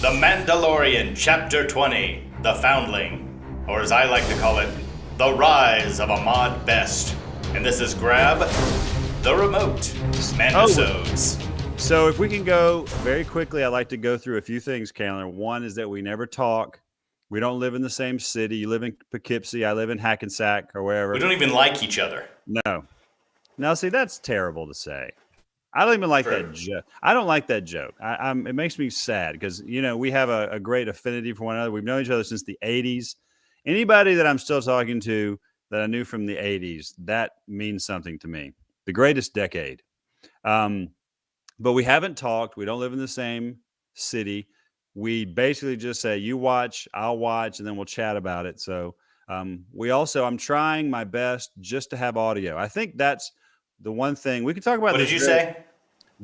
The Mandalorian, Chapter 20, The Foundling, or as I like to call it, The Rise of Ahmad Best. And this is Grab the Remote, Mandasodes. So if we can go very quickly, I'd like to go through a few things, Chandler. One is that we never talk. We don't live in the same city. You live in Poughkeepsie. I live in Hackensack or We wherever. don't even like each other. No. Now, see, that's terrible to say. I don't even like that True. joke. I don't like that joke. It makes me sad because, we have a great affinity for one another. We've known each other since the 80s. Anybody that I'm still talking to that I knew from the 80s, that means something to me. The greatest decade. But we haven't talked. We don't live in the same city. We basically just say, you watch, I'll watch, and then we'll chat about it. So I'm trying my best just to have audio. I think that's the one thing we can talk about What did this. you say?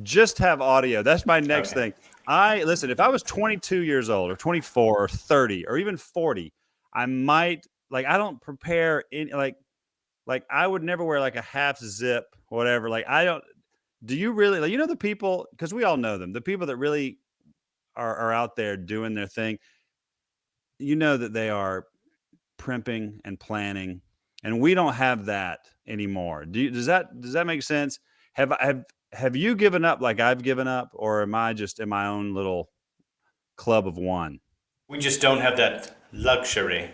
Just have audio. That's my next Okay. thing. Listen, if I was 22 years old or 24 or 30 or even 40, I might I don't prepare any I would never wear like a half zip, whatever. I don't do you really the people, because we all know them, the people that really are out there doing their thing, that they are primping and planning, and we don't have that anymore. Does that make sense? Have you given up like I've given up, or am I just in my own little club of one? We just don't have that luxury.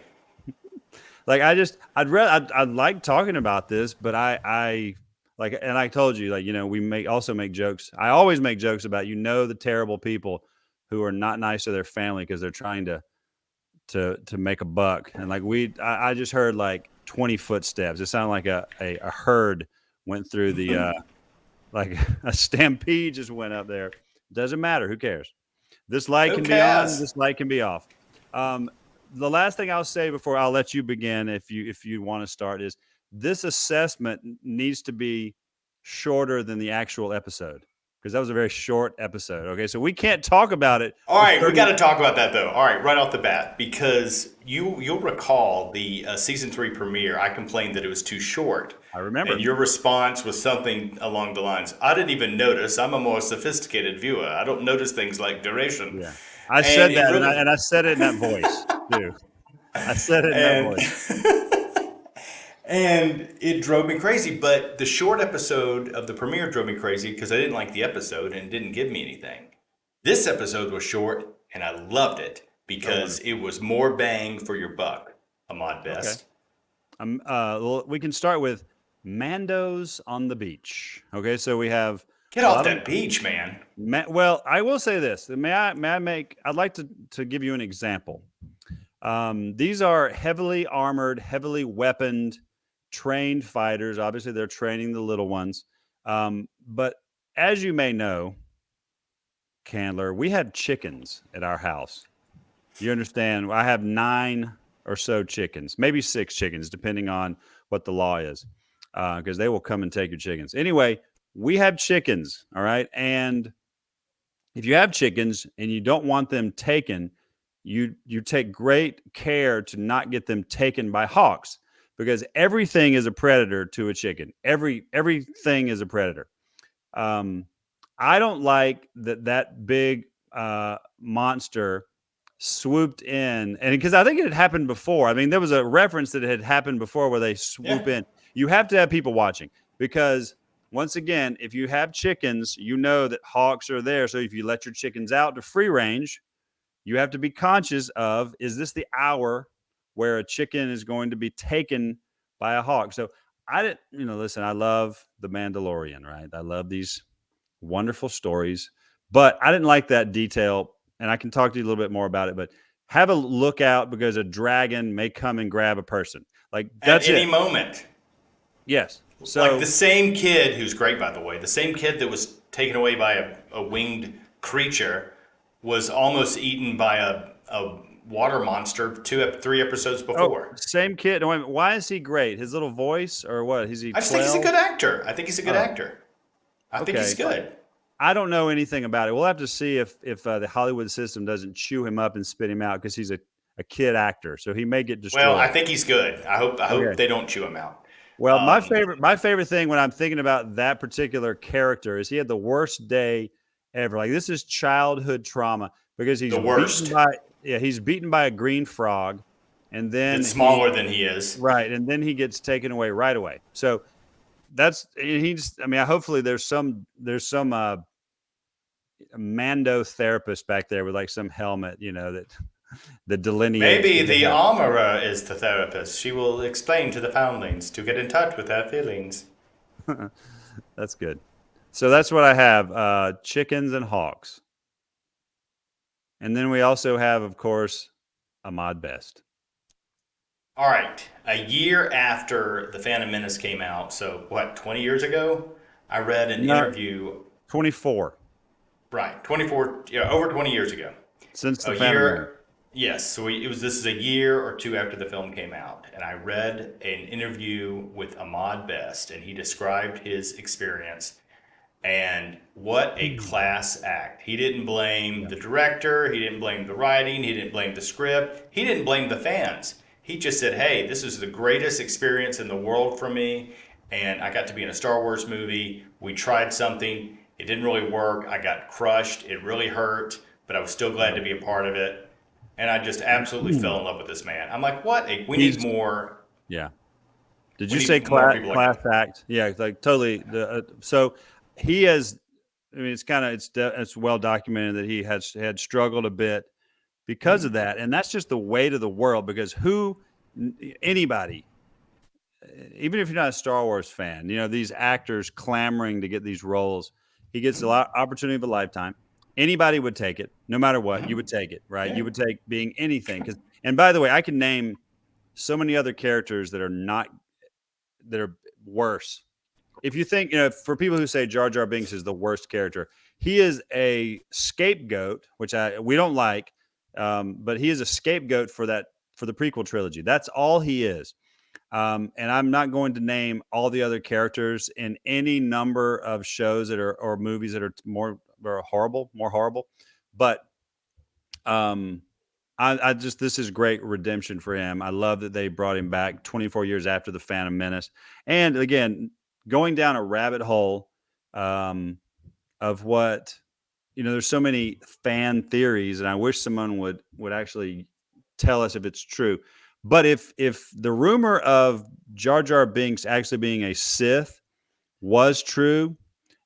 I'd like talking about this, but and I told you, we make jokes. I always make jokes about, the terrible people who are not nice to their family because they're trying to make a buck. And I just heard like 20 footsteps. It sounded like a herd went through the, like a stampede just went up there. Doesn't matter. Who cares? This light Who can be on. cares? This light can be off. The last thing I'll say before I'll let you begin, if you want to start, is this assessment needs to be shorter than the actual episode, because that was a very short episode. Okay, so we can't talk about it. All right, we got to talk about that though. All right, right off the bat, because you'll recall the season 3 premiere. I complained that it was too short. I remember. And your response was something along the lines, "I didn't even notice. I'm a more sophisticated viewer. I don't notice things like duration." Yeah, I said that, and I said it in that voice too. I said it in that voice. And it drove me crazy. But the short episode of the premiere drove me crazy because I didn't like the episode and it didn't give me anything. This episode was short and I loved it because it was more bang for your buck, Ahmad Best. Okay. We can start with Mando's on the beach. Okay, so we have Get off that beach, man. Well, I will say this. I'd like to give you an example. These are heavily armored, heavily weaponed, trained fighters. Obviously, they're training the little ones. But as you may know, Candler, we have chickens at our house. You understand? I have 9 or so chickens, maybe 6 chickens, depending on what the law is, because they will come and take your chickens. Anyway, we have chickens, all right? And if you have chickens and you don't want them taken, you take great care to not get them taken by hawks, because everything is a predator to a chicken. Everything is a predator. I don't like that big monster swooped in, and because I think it had happened before. I mean, there was a reference that it had happened before where they swoop in. You have to have people watching, because once again, if you have chickens, you know that hawks are there. So if you let your chickens out to free range, you have to be conscious of, is this the hour where a chicken is going to be taken by a hawk? So I didn't, listen, I love The Mandalorian, right? I love these wonderful stories, but I didn't like that detail. And I can talk to you a little bit more about it, but have a look out, because a dragon may come and grab a person. That's at any it. moment. Yes. So like the same kid, who's great, by the way, the same kid that was taken away by a winged creature was almost eaten by a water monster 3 episodes before. Same kid. Why is he great? His little voice, or what? Is he? I just think he's a good actor. I think he's good. I don't know anything about it. We'll have to see if the Hollywood system doesn't chew him up and spit him out, because he's a kid actor, so he may get destroyed. Well, I think he's good. I hope they don't chew him out. Well, my favorite thing when I'm thinking about that particular character is he had the worst day ever. This is childhood trauma, because he's The beaten worst. by a green frog, and then That's smaller than he is. and then he gets taken away right away. So that's he's. I mean, hopefully there's some Mando therapist back there with like some helmet, that delineates Maybe where the the armorer is the therapist. She will explain to the foundlings to get in touch with their feelings. head. That's good. So that's what I have: chickens and hawks, and then we also have, of course, Ahmad Best. All right. A year after The Phantom Menace came out, so what, 20 years ago? I read an No, interview, 24 right, 24, yeah, over 20 years ago. since the A Phantom Menace. year, yes. So this is a year or two after the film came out. And I read an interview with Ahmad Best, and he described his experience. And what a class act. He didn't blame Yeah. the director, he didn't blame the writing, he didn't blame the script, he didn't blame the fans. He just said, hey, this is the greatest experience in the world for me, and I got to be in a Star Wars movie. We tried something, it didn't really work, I got crushed, it really hurt, but I was still glad to be a part of it. And I just absolutely fell in love with this man. I'm like, we need He's more. Yeah. Did We you say need more people like class him. act? Yeah, like totally. So he has. I mean, it's well documented that he had struggled a bit because of that, and that's just the weight of the world. Because anybody, even if you're not a Star Wars fan, these actors clamoring to get these roles. He gets a lot opportunity of a lifetime. Anybody would take it, no matter what. You would take it, right? Yeah. You would take being anything. And by the way, I can name so many other characters that are worse. If you think, for people who say Jar Jar Binks is the worst character, he is a scapegoat, which we don't like, but he is a scapegoat for the prequel trilogy. That's all he is. And I'm not going to name all the other characters in any number of shows or movies that are more horrible. But um, I just this is great redemption for him. I love that they brought him back 24 years after the Phantom Menace, and again, going down a rabbit hole um, of what There's so many fan theories, and I wish someone would actually tell us if it's true. But if the rumor of Jar Jar Binks actually being a Sith was true,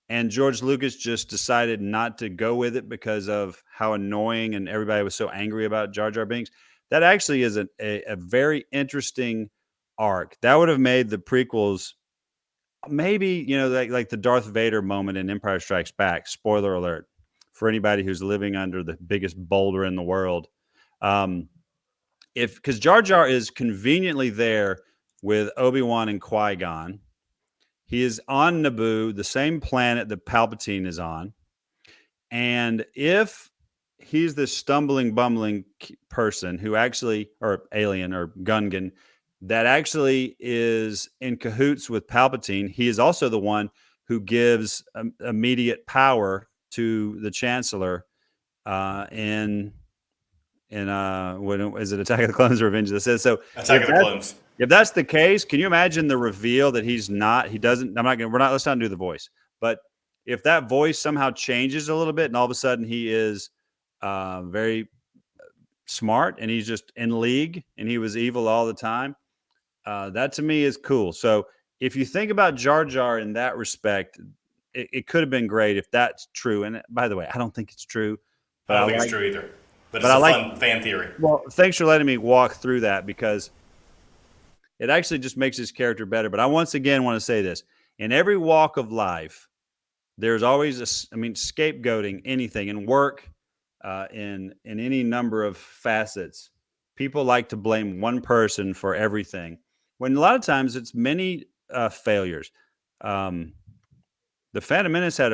and George Lucas just decided not to go with it because of how annoying and everybody was so angry about Jar Jar Binks, that actually is a very interesting arc. That would have made the prequels maybe, like the Darth Vader moment in Empire Strikes Back. Spoiler alert for anybody who's living under the biggest boulder in the world. Um, if Because Jar Jar is conveniently there with Obi-Wan and Qui-Gon. He is on Naboo, the same planet that Palpatine is on. And if he's this stumbling, bumbling person who actually, or alien or Gungan, that actually is in cahoots with Palpatine, he is also the one who gives immediate power to the Chancellor in when is it Attack of the Clones or Revenge of the Sith? So Attack if of the that Clones. if that's the case, can you imagine the reveal that he doesn't, let's not do the voice, but if that voice somehow changes a little bit and all of a sudden he is very smart and he's just in league and he was evil all the time, that to me is cool. So if you think about Jar Jar in that respect, it could have been great if that's true. And by the way, I don't think it's true, I but don't think it's true either, but it's I a like, fun fan theory. well, thanks for letting me walk through that because it actually just makes his character better. But I once again want to say this: in every walk of life, there's always scapegoating anything in work, in any number of facets. People like to blame one person for everything, when a lot of times it's many failures. Um, the Phantom Menace had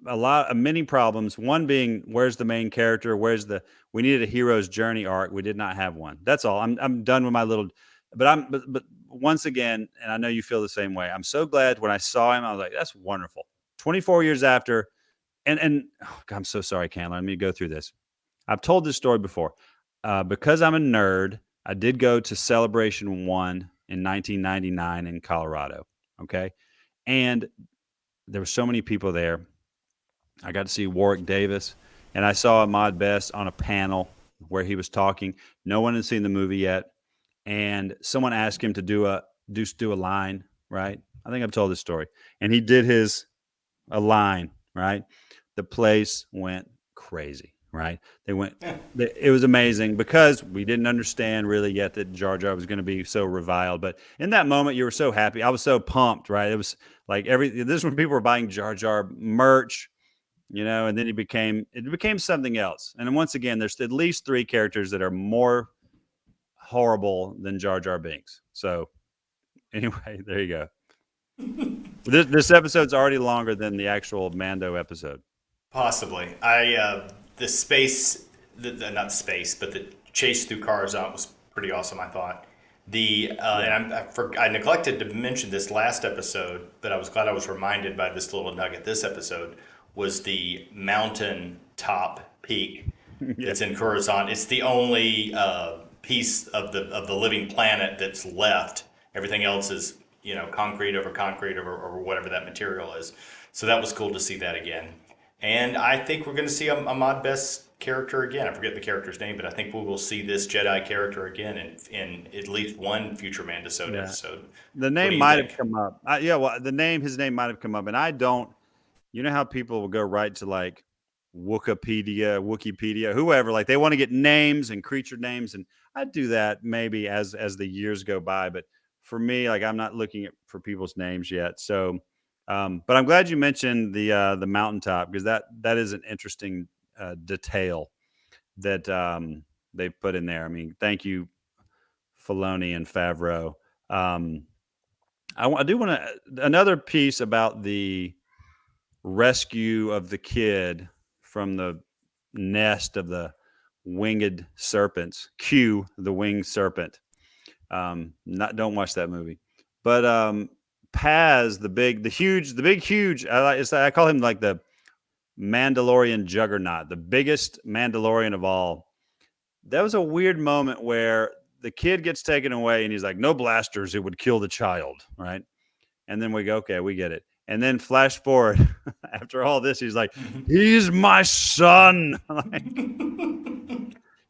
a lot of many problems. One being, where's the main character? We needed a hero's journey arc. We did not have one. That's all. I'm done with my little. But once again, and I know you feel the same way. I'm so glad when I saw him. I was like, that's wonderful. 24 years after, and oh God, I'm so sorry, Candler. Let me go through this. I've told this story before. Because I'm a nerd, I did go to Celebration One in 1999 in Colorado. Okay, and there were so many people there. I got to see Warwick Davis. and I saw Ahmad Best on a panel where he was talking. No one had seen the movie yet, and someone asked him to do a line, right? I think I've told this story, and he did his a line, right? The place went crazy, right? They went. It was amazing because we didn't understand really yet that Jar Jar was going to be so reviled. But in that moment, you were so happy. I was so pumped, right? It was like this is when people were buying Jar Jar merch, and then it became something else. And then once again, there's at least three characters that are more horrible than Jar Jar Binks. So anyway, there you go. This episode's already longer than the actual Mando episode. Possibly. The space, not space, but the chase through Coruscant was pretty awesome. I thought Yeah. and I neglected to mention this last episode, but I was glad I was reminded by this little nugget. This episode was the mountain top peak Yeah. that's in Coruscant. It's the only piece of the living planet that's left. Everything else is concrete over whatever that material is. So that was cool to see that again. And I think we're going to see a Ahmad Best character again. I forget the character's name, but I think we will see this Jedi character again in at least one future Mandalorian Yeah. episode. The What name do you might have think? come up. Yeah, well, his name might have come up, and I don't. You know how people will go right to like Wikipedia, whoever. Like they want to get names and creature names, and I do that maybe as the years go by. But for me, like I'm not looking for people's names yet. So, but I'm glad you mentioned the mountaintop because that is an interesting detail that they put in there. I mean, thank you, Filoni and Favreau. Um, I do want to another piece about the rescue of the kid from the nest of the winged serpents. Q, the winged serpent. Not don't watch that movie, but Paz, the big huge. I call him like the Mandalorian juggernaut, the biggest Mandalorian of all. That was a weird moment where the kid gets taken away and he's like, no blasters, it would kill the child, right? And then we go, okay, we get it. And then flash forward after all this, he's like, he's my son. Like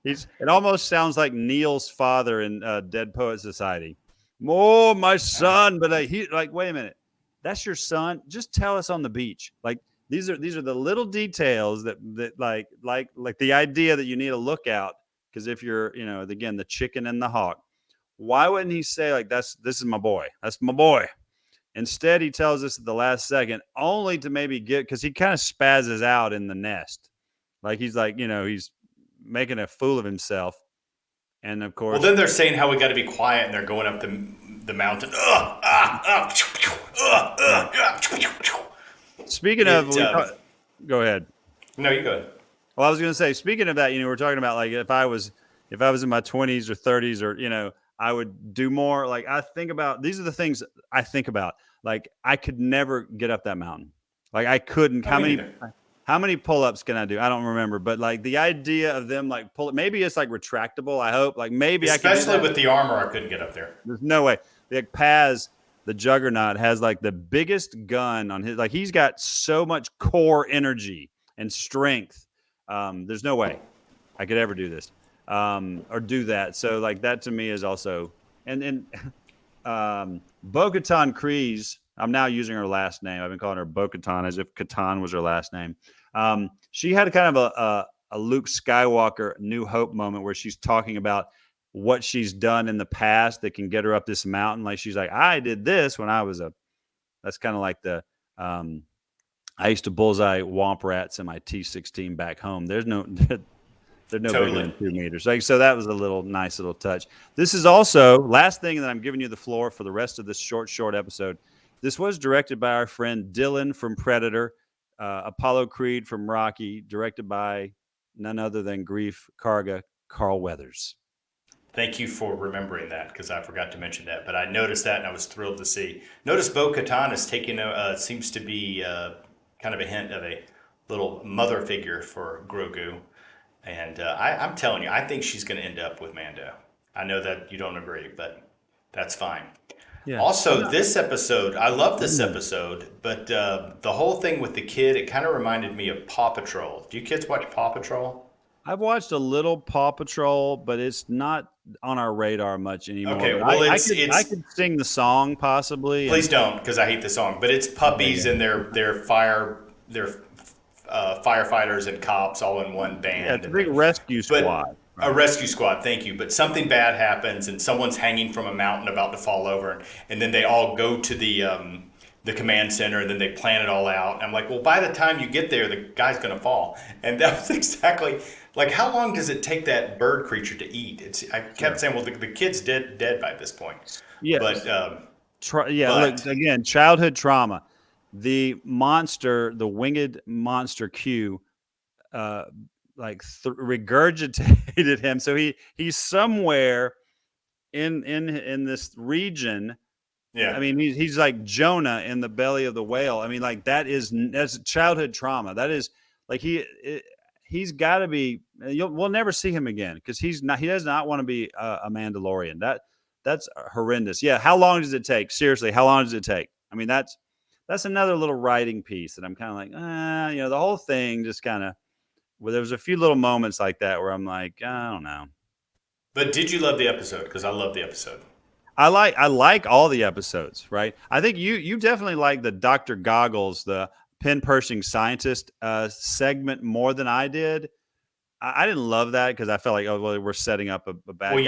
it almost sounds like Neil's father in Dead Poet Society. Oh, my son, but he like, wait a minute, that's your son. Just tell us on the beach. Like these are the little details that like the idea that you need to look out because if you're again the chicken and the hawk, why wouldn't he say like this is my boy, that's my boy? Instead, he tells us at the last second, only to maybe get because he kind of spazzes out in the nest, like he's like he's making a fool of himself, and of Well, course, then they're saying how we got to be quiet, and they're going up the mountain. yeah. Speaking of, It. go ahead. No, you go. Well, I was going to say, speaking of that, we're talking about like if I was in my 20s or 30s, or I would do more. Like I think about these are the things I think about. Like I could never get up that mountain. Like I couldn't. No, me neither. How many pull-ups can I do? I don't remember, but like the idea of them like pull it, maybe it's like retractable. I hope like maybe I can do Especially that. with the armor, I couldn't get up there. There's no way. Like Paz, the Juggernaut, has like the biggest gun on his. Like he's got so much core energy and strength. There's no way I could ever do this or do that. So like that to me is also and Bo-Katan Kryze. I'm now using her last name. I've been calling her Bo-Katan as if Katan was her last name. She had kind of a Luke Skywalker New Hope moment where she's talking about what she's done in the past that can get her up this mountain. Like she's like, I did this when I was that's kind of like the, I used to bullseye womp rats in my T16 back home. They're no bigger Totally. than 2 meters. Like, so that was a nice little touch. This is also last thing that I'm giving you the floor for the rest of this short episode. This was directed by our friend Dylan from Predator, Apollo Creed from Rocky, directed by none other than Grief Karga, Carl Weathers. Thank you for remembering that because I forgot to mention that. But I noticed that and I was thrilled to see. Notice Bo Katan is taking seems to be kind of a hint of a little mother figure for Grogu. And I'm telling you, I think she's going to end up with Mando. I know that you don't agree, but that's fine. Yeah. I'm Also, not. this episode, I love this Mm. episode, but the whole thing with the kid, it kind of reminded me of Paw Patrol. Do you kids watch Paw Patrol? I've watched a little Paw Patrol, but it's not on our radar much anymore. But Okay, I, well, I it's could I it's could sing the song possibly, please and don't because I hate the song. But it's okay, puppies and yeah, their firefighters and cops all in one yeah, band, it's a and big rescue but squad, a right? rescue squad. Thank you. But something bad happens and someone's hanging from a mountain about to fall over, and then they all go to the command center and then they plan it all out. And I'm like, well, by the time you get there, the guy's gonna fall, and that was exactly. Like, how long does it take that bird creature to eat? I kept Sure. saying, well, the kid's dead by this point. But Yes. Yeah. Look but again. Childhood trauma. The monster, the winged monster Q, uh, like regurgitated him. So he's somewhere in this region. I yeah. mean, he's like Jonah in the belly of the whale. I mean, like that's childhood trauma. That is like he's got to be. We'll never see him again because he's not. He does not want to be a Mandalorian. That's horrendous. Yeah. How long does it take? Seriously, how long does it take? I mean, that's another little writing piece that I'm kind of like, the whole thing just kind of. Well, there was a few little moments like that where I'm like, I don't know. But did you love the episode? Because I love the episode. I like all the episodes, right? I think you definitely like the Dr. Goggles, the pin pushing scientist segment more than I did. I didn't love that because I felt like, oh well, we're setting up a Well, bad guy.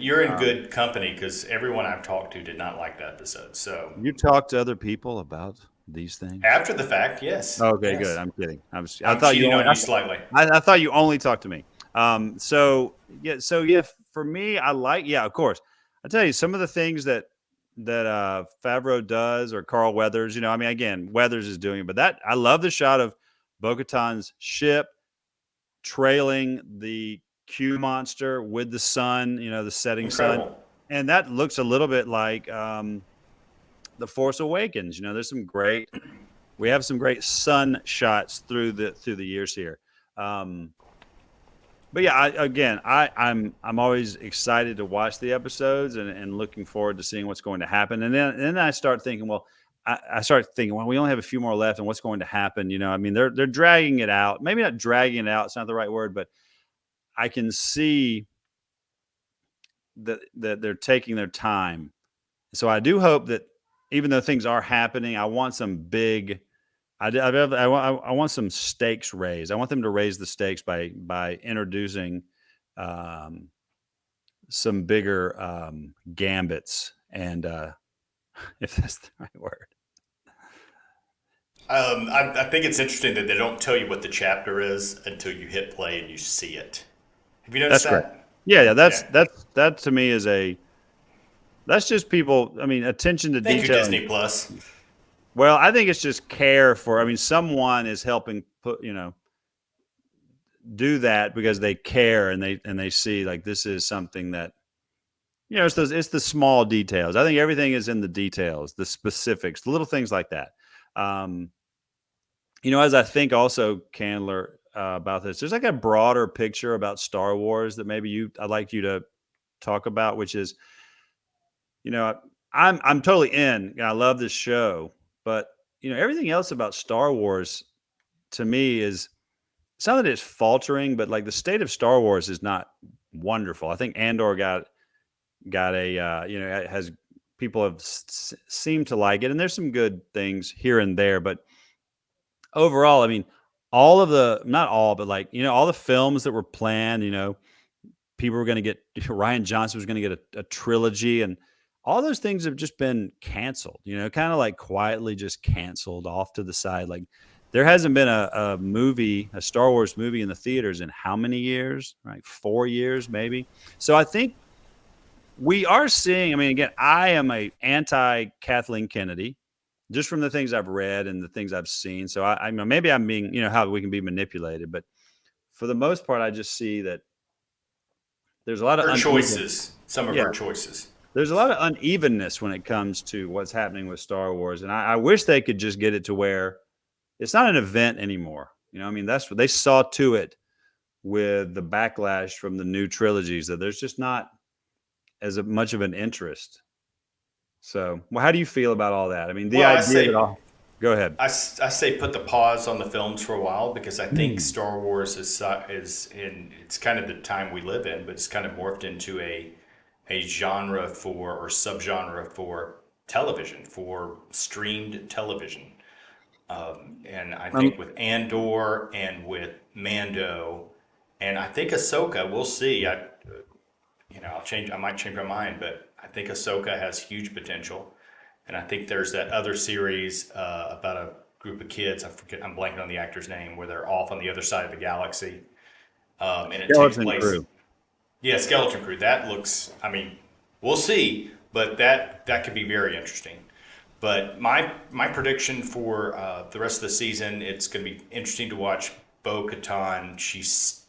you're in Um, good company because everyone I've talked to did not like that episode. So you talk to other people about these things. after the fact, yes, Okay, good. yes, I'm kidding. I I'm thought you cheating only. on you slightly. I thought you only talked to me. So yeah, for me, I like. Yeah, of course. I tell you, some of the things that Favreau does or Carl Weathers. I mean, again, Weathers is doing it, but that I love the shot of Bo-Katan's ship trailing the Q monster with the sun. The setting sun, Incredible. and that looks a little bit like the Force Awakens. There's some great. We have some great sun shots through the years here. Um, but yeah, I'm always excited to watch the episodes and looking forward to seeing what's going to happen. And then I start thinking, well, I start thinking, well, we only have a few more left, and what's going to happen? I mean, they're dragging it out. Maybe not dragging it out; it's not the right word, but I can see that they're taking their time. So I do hope that even though things are happening, I want some big. I want some stakes raised. I want them to raise the stakes by introducing um, some bigger gambits, and if that's the right word. I think it's interesting that they don't tell you what the chapter is until you hit play and you see it. Have you noticed That's great. that? Yeah, yeah. Yeah. That to me is that's just people. I mean, attention to Thank you, detail. Disney Plus. Well, I think it's just care for. I mean, someone is helping put do that because they care and they see like this is something that it's the small details. I think everything is in the details, the specifics, the little things like that. Um, as I think also, Candler, about this, there's like a broader picture about Star Wars that maybe I'd like you to talk about, which is, you know, I'm totally in. I love this show, but everything else about Star Wars to me is it's not that it's faltering, but like the state of Star Wars is not wonderful. I think Andor got a has people have seemed to like it, and there's some good things here and there, but overall, I mean, all of the not all, but like all the films that were planned, people were going to get Ryan Johnson was going to get a trilogy, and all those things have just been canceled. Kind of like quietly just canceled off to the side. Like there hasn't been a movie, a Star Wars movie in the theaters in how many years? Right, 4 years maybe. So I think we are seeing. I mean, again, I am a anti Kathleen Kennedy just from the things I've read and the things I've seen. So I know maybe I'm being, how we can be manipulated, but for the most part, I just see that there's a lot of Her uneven. choices, some of Yeah, her choices. there's a lot of unevenness when it comes to what's happening with Star Wars, and I wish they could just get it to where it's not an event anymore. I mean, that's what they saw to it with the backlash from the new trilogies that there's just not as much of an interest. So, well, how do you feel about all that? I mean, the Well, idea that all. Go ahead. I say put the pause on the films for a while because I think Hmm. Star Wars is in it's kind of the time we live in, but it's kind of morphed into a genre for or subgenre for television, for streamed television. And I think with Andor and with Mando, and I think Ahsoka, we'll see. I might change my mind, but I think Ahsoka has huge potential. And I think there's that other series about a group of kids. I forget. I'm blanking on the actor's name, where they're off on the other side of the galaxy, and it takes Skeleton place. Crew. Yeah, Skeleton Crew. That looks. I mean, we'll see, but that could be very interesting. But my prediction for the rest of the season, it's going to be interesting to watch Bo Katan. She's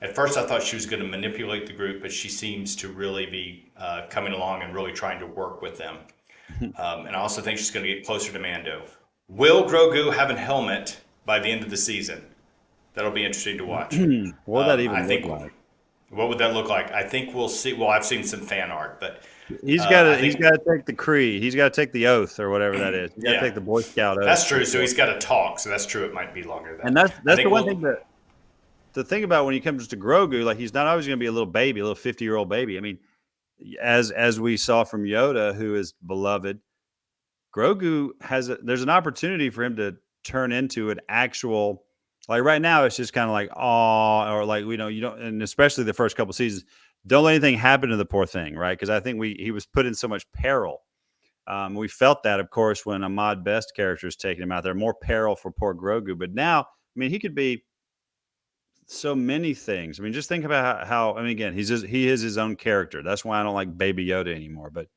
at first I thought she was going to manipulate the group, but she seems to really be coming along and really trying to work with them. And I also think she's going to get closer to Mando. Will Grogu have a helmet by the end of the season? That'll be interesting to watch. What would that I even look think. like? What would that look like? I think we'll see. Well, I've seen some fan art, but He's got I to he's think got to take the creed. He's got to take the oath or whatever that is. He's got to yeah, take the Boy Scout oath that's true. So before. he's got to talk. So that's true. It might be longer than And that. I that's the think one we'll. thing that to think about when he comes to Grogu. Like he's not always going to be a little baby, a little 50-year-old baby. I mean, as we saw from Yoda, who is beloved, Grogu there's an opportunity for him to turn into an actual like right now it's just kind of like oh or like you don't and especially the first couple seasons don't let anything happen to the poor thing, right? Because I think he was put in so much peril. We felt that, of course, when Ahmad Best character is taking him out there, more peril for poor Grogu. But now, I mean, he could be so many things. I mean, just think about how I mean, again, he is his own character. That's why I don't like Baby Yoda anymore. But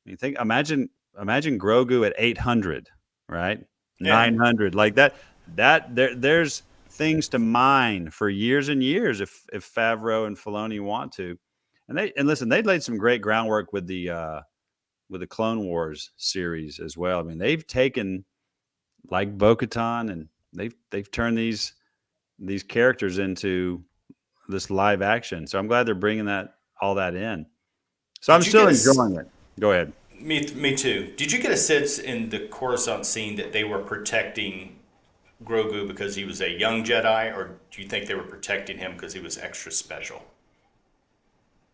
you think imagine Grogu at 800, right? Yeah. 900, like there's things to mine for years and years if Favreau and Filoni want to. And listen, they laid some great groundwork with the Clone Wars series as well. I mean, they've taken like Bo-Katan and they've turned these characters into this live action. So I'm glad they're bringing all that in. So I'm Did you still get enjoying it. Go ahead. me too? Did you get a sense in the Coruscant scene that they were protecting Grogu because he was a young Jedi, or do you think they were protecting him because he was extra special?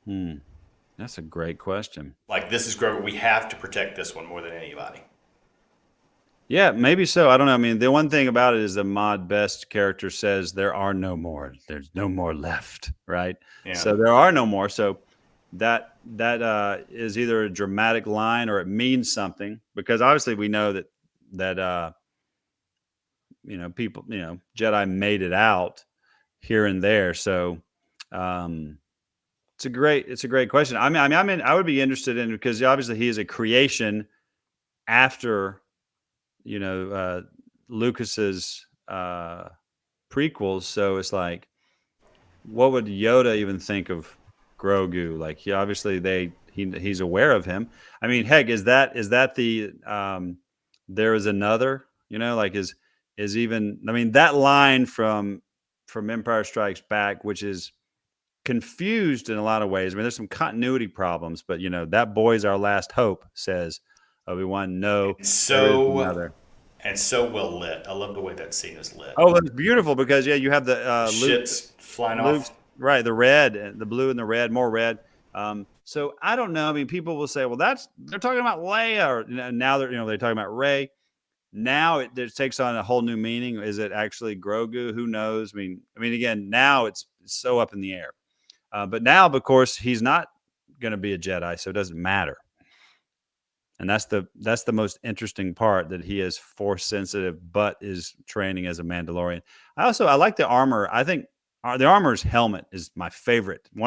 Hmm. That's a great question. Like this is Grogu. We have to protect this one more than anybody. Yeah, maybe so. I don't know. I mean, the one thing about it is the Mod Best character says there are no more. There's no more left, right? Yeah. So there are no more. So that is either a dramatic line or it means something because obviously we know that people Jedi made it out here and there. So um, it's a great question. I would be interested in because obviously he is a creation after you know, Lucas's prequels. So it's like, what would Yoda even think of Grogu? Like, he obviously he's aware of him. I mean, heck, is that the there is another? Like is even? I mean, that line from Empire Strikes Back, which is confused in a lot of ways. I mean, there's some continuity problems, but that boy's our last hope, says Obi-Wan. No, And there is so another. and so well lit. I love the way that scene is lit. Oh, that's beautiful because yeah, you have the The Luke, shit's flying Luke's off. right, the red, the blue, and the red, more red. So I don't know. I mean, people will say, well, they're talking about Leia, or now they're talking about Rey. Now it takes on a whole new meaning. Is it actually Grogu? Who knows? I mean, again, now it's so up in the air. But now, of course, he's not going to be a Jedi, so it doesn't matter. And that's the most interesting part, that he is force sensitive but is training as a Mandalorian. I like the armor. I think the armor's helmet is one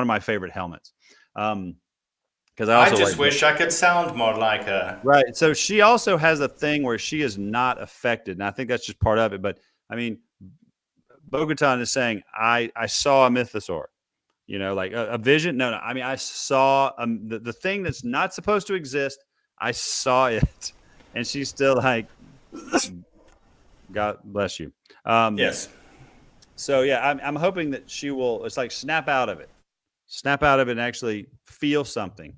of my favorite helmets. Because I I also like just wish I could sound more like a. right. So she also has a thing where she is not affected, and I think that's just part of it. But I mean, Bo-Katan is saying, I saw a mythosaur. Like a vision. No, no. I mean, I saw the thing that's not supposed to exist. I saw it, and she's still like, God bless you. Um, Yes. so yeah, I'm hoping that she will. It's like snap out of it, and actually feel something.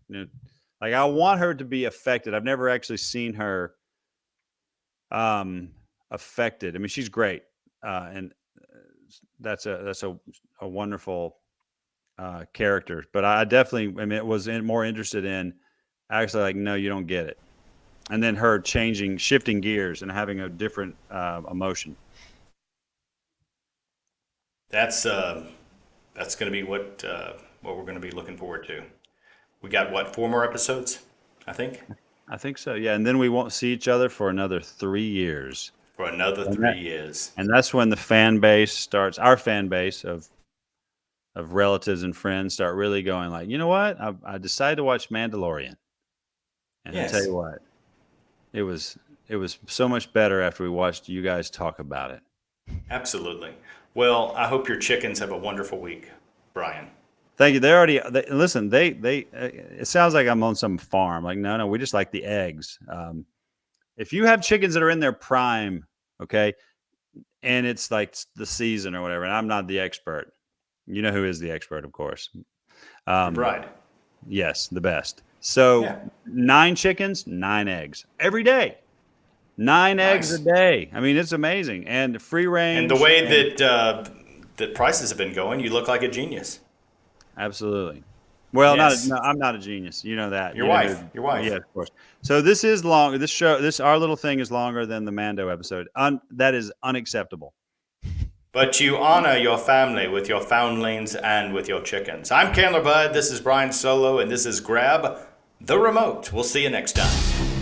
Like I want her to be affected. I've never actually seen her affected. I mean, she's great, and that's a wonderful character. But I definitely, I mean, more interested in actually like, no, you don't get it, and then her shifting gears, and having a different emotion. That's going to be what we're going to be looking forward to. We got what, 4 more episodes, I think. I think so. Yeah, and then we won't see each other for another 3 years. For another 3 years. And that's when the fan base starts. Our fan base of relatives and friends start really going like, you know what? I decided to watch Mandalorian, and Yes. I tell you what, it was so much better after we watched you guys talk about it. Absolutely. Well, I hope your chickens have a wonderful week, Brian. Thank you. Listen. It sounds like I'm on some farm. Like, no, we just like the eggs. If you have chickens that are in their prime, okay, and it's like the season or whatever, and I'm not the expert. You know who is the expert, of course. Your bride. Yes, the best. So 9 chickens, 9 eggs every day. 9 eggs a day. I mean, it's amazing, and free range. And the way that prices have been going, you look like a genius. Absolutely. Well, Yes. I'm not a genius. You know that. Your wife. Yeah, of course. So this is long. Our little thing is longer than the Mando episode. That is unacceptable. But you honor your family with your foundlings and with your chickens. I'm Candler Bud. This is Brian Solo, and this is Grab the Remote. We'll see you next time.